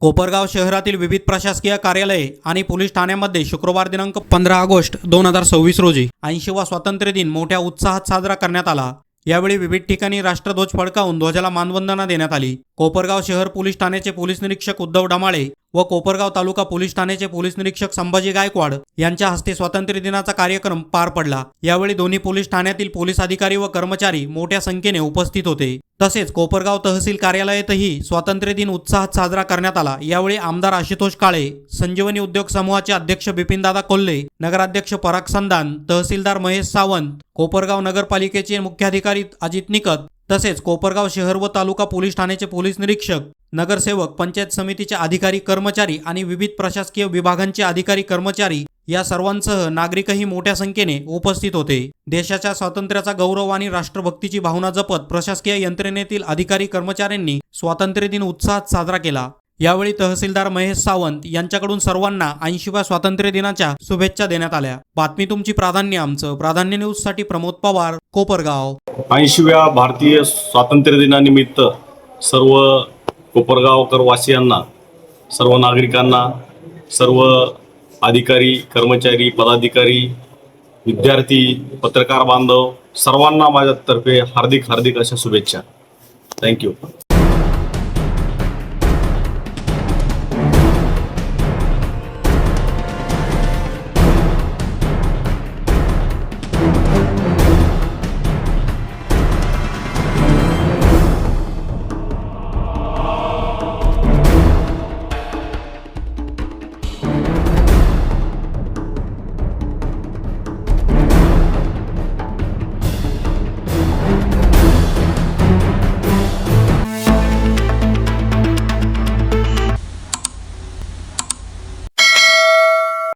कोपरगाव शहरातील विविध प्रशासकीय कार्यालये आणि पोलीस ठाण्यांमध्ये शुक्रवार दिनांक 15 ऑगस्ट 2026 रोजी 80वा स्वातंत्र्य दिन मोठ्या उत्साहात साजरा करण्यात आला। यावेळी विविध ठिकाणी राष्ट्रध्वज फडकावून ध्वजाला मानवंदना देण्यात आली। कोपरगाव शहर पोलीस ठाण्याचे पोलीस निरीक्षक उद्धव डमाळे व कोपरगाव तालुका पोलीस ठाण्याचे पोलीस निरीक्षक संभाजी गायकवाड यांच्या हस्ते स्वातंत्र्य दिनाचा कार्यक्रम पार पडला। यावेळी दोन्ही पोलीस ठाण्यातील पोलीस अधिकारी व कर्मचारी मोठ्या संख्येने उपस्थित होते। तसेच कोपरगाव तहसील कार्यालयातही स्वातंत्र्य दिन उत्साहात साजरा करण्यात आला। यावेळी आमदार आशुतोष काळे, संजीवनी उद्योग समूहाचे अध्यक्ष बिपिनदादा कोल्हे, नगराध्यक्ष पराग संदान, तहसीलदार महेश सावंत, कोपरगाव नगरपालिकेचे मुख्याधिकारी अजित निकत, तसेच कोपरगाव शहर व तालुका पोलीस ठाण्याचे पोलीस निरीक्षक, नगरसेवक, पंचायत समितीचे अधिकारी कर्मचारी आणि विविध प्रशासकीय विभागांचे अधिकारी कर्मचारी या सर्वांसह नागरिकही मोठ्या संख्येने उपस्थित होते। देशाच्या स्वातंत्र्याचा गौरव आणि राष्ट्रभक्तीची भावना जपत प्रशासकीय यंत्रणेतील अधिकारी कर्मचाऱ्यांनी स्वातंत्र्य दिन उत्साहात साजरा केला। यावेळी तहसीलदार महेश सावंत यांच्याकडून सर्वांना 80व्या स्वातंत्र्य दिनाच्या शुभेच्छा देण्यात आल्या। बातमी तुमची प्राधान्य आमचं। प्राधान्य न्यूज साठी प्रमोद पवार, कोपरगाव। 80व्या भारतीय स्वातंत्र्य दिनानिमित्त सर्व कोपरगावकर वासियांना, सर्व नागरिकांना, सर्व अधिकारी, कर्मचारी, पदाधिकारी, विद्यार्थी, पत्रकार बांधव सर्वांना माझ्यातर्फे हार्दिक अशा शुभेच्छा। थँक्यू।